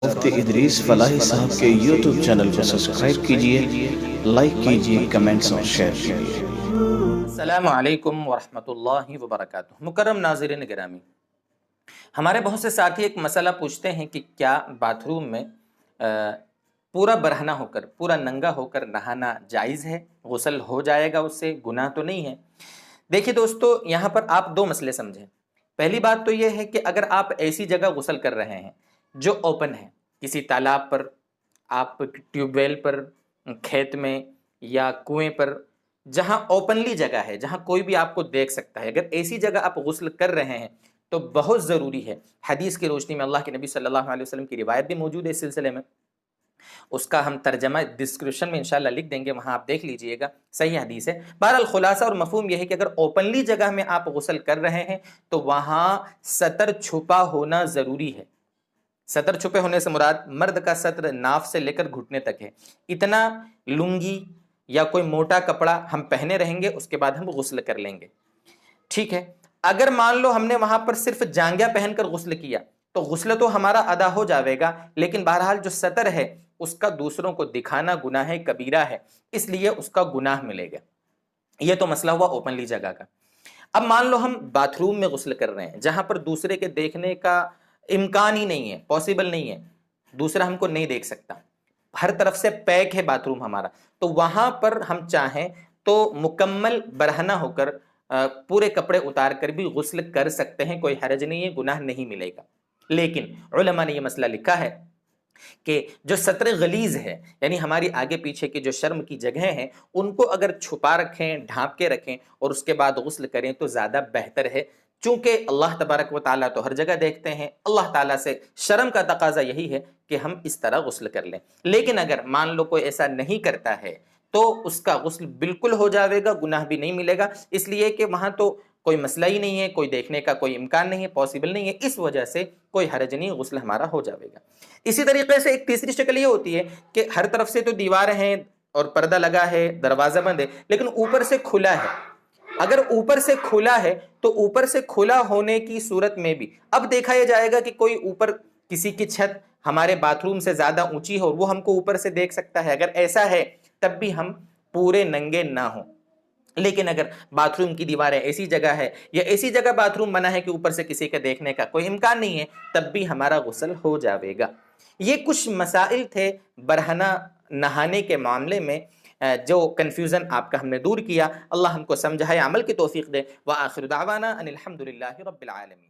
مفتی ادریس فلاحی صاحب کے یوٹیوب چینل کو سبسکرائب کیجئے، لائک کیجئے، کمنٹس اور شیئر کیجئے۔ السلام علیکم ورحمۃ اللہ وبرکاتہ۔ مکرم ناظرین گرامی، ہمارے بہت سے ساتھی ایک مسئلہ پوچھتے ہیں کہ کیا باتھ روم میں پورا برہنہ ہو کر، پورا ننگا ہو کر نہانا جائز ہے؟ غسل ہو جائے گا اس سے؟ گناہ تو نہیں ہے؟ دیکھیے دوستو، یہاں پر آپ دو مسئلے سمجھیں۔ پہلی بات تو یہ ہے کہ اگر آپ ایسی جگہ غسل کر رہے ہیں جو اوپن ہے، کسی تالاب پر، آپ ٹیوب ویل پر، کھیت میں یا کنویں پر، جہاں اوپنلی جگہ ہے، جہاں کوئی بھی آپ کو دیکھ سکتا ہے، اگر ایسی جگہ آپ غسل کر رہے ہیں تو بہت ضروری ہے، حدیث کی روشنی میں اللہ کے نبی صلی اللہ علیہ وسلم کی روایت بھی موجود ہے اس سلسلے میں، اس کا ہم ترجمہ ڈسکرپشن میں انشاءاللہ لکھ دیں گے، وہاں آپ دیکھ لیجئے گا، صحیح حدیث ہے۔ بہرحال خلاصہ اور مفہوم یہ ہے کہ اگر اوپنلی جگہ میں آپ غسل کر رہے ہیں تو وہاں سطر چھپا ہونا ضروری ہے۔ سطر چھپے ہونے سے مراد مرد کا سطر ناف سے لے کر گھٹنے تک ہے، اتنا لنگی یا کوئی موٹا کپڑا ہم پہنے رہیں گے، اس کے بعد ہم غسل کر لیں گے، ٹھیک ہے۔ اگر مان لو ہم نے وہاں پر صرف جانگیا پہن کر غسل کیا تو غسل تو ہمارا ادا ہو جاوے گا، لیکن بہرحال جو سطر ہے اس کا دوسروں کو دکھانا گناہ کبیرہ ہے، اس لیے اس کا گناہ ملے گا۔ یہ تو مسئلہ ہوا اوپنلی جگہ کا۔ اب مان لو ہم باتھ روم میں غسل کر رہے ہیں جہاں پر دوسرے کے دیکھنے کا امکان ہی نہیں ہے، پاسبل نہیں ہے، دوسرا ہم کو نہیں دیکھ سکتا، ہر طرف سے پیک ہے باتھ روم ہمارا، تو وہاں پر ہم چاہیں تو مکمل برہنہ ہو کر پورے کپڑے اتار کر بھی غسل کر سکتے ہیں، کوئی حرج نہیں ہے، گناہ نہیں ملے گا۔ لیکن علماء نے یہ مسئلہ لکھا ہے کہ جو سطر غلیظ ہے، یعنی ہماری آگے پیچھے کی جو شرم کی جگہیں ہیں، ان کو اگر چھپا رکھیں، ڈھانپ کے رکھیں اور اس کے بعد غسل کریں تو زیادہ بہتر ہے، چونکہ اللہ تبارک و تعالیٰ تو ہر جگہ دیکھتے ہیں، اللہ تعالیٰ سے شرم کا تقاضا یہی ہے کہ ہم اس طرح غسل کر لیں۔ لیکن اگر مان لو کوئی ایسا نہیں کرتا ہے تو اس کا غسل بالکل ہو جاوے گا، گناہ بھی نہیں ملے گا، اس لیے کہ وہاں تو کوئی مسئلہ ہی نہیں ہے، کوئی دیکھنے کا کوئی امکان نہیں ہے، پاسبل نہیں ہے، اس وجہ سے کوئی حرج نہیں، غسل ہمارا ہو جاوے گا۔ اسی طریقے سے ایک تیسری شکل یہ ہوتی ہے کہ ہر طرف سے تو دیواریں ہیں اور پردہ لگا ہے، دروازہ بند ہے، لیکن اوپر سے کھلا ہے۔ اگر اوپر سے کھلا ہے تو اوپر سے کھلا ہونے کی صورت میں بھی اب دیکھا یہ جائے گا کہ کوئی اوپر کسی کی چھت ہمارے باتھ روم سے زیادہ اونچی ہو، وہ ہم کو اوپر سے دیکھ سکتا ہے، اگر ایسا ہے تب بھی ہم پورے ننگے نہ ہوں۔ لیکن اگر باتھ روم کی دیواریں ایسی جگہ ہے یا ایسی جگہ باتھ روم بنا ہے کہ اوپر سے کسی کے دیکھنے کا کوئی امکان نہیں ہے، تب بھی ہمارا غسل ہو جاوے گا۔ یہ کچھ مسائل تھے برہنہ نہانے کے معاملے میں، جو کنفیوژن آپ کا ہم نے دور کیا۔ اللہ ہم کو سمجھائے، عمل کی توفیق دے۔ وآخر دعوانا ان الحمد للہ رب العالمین۔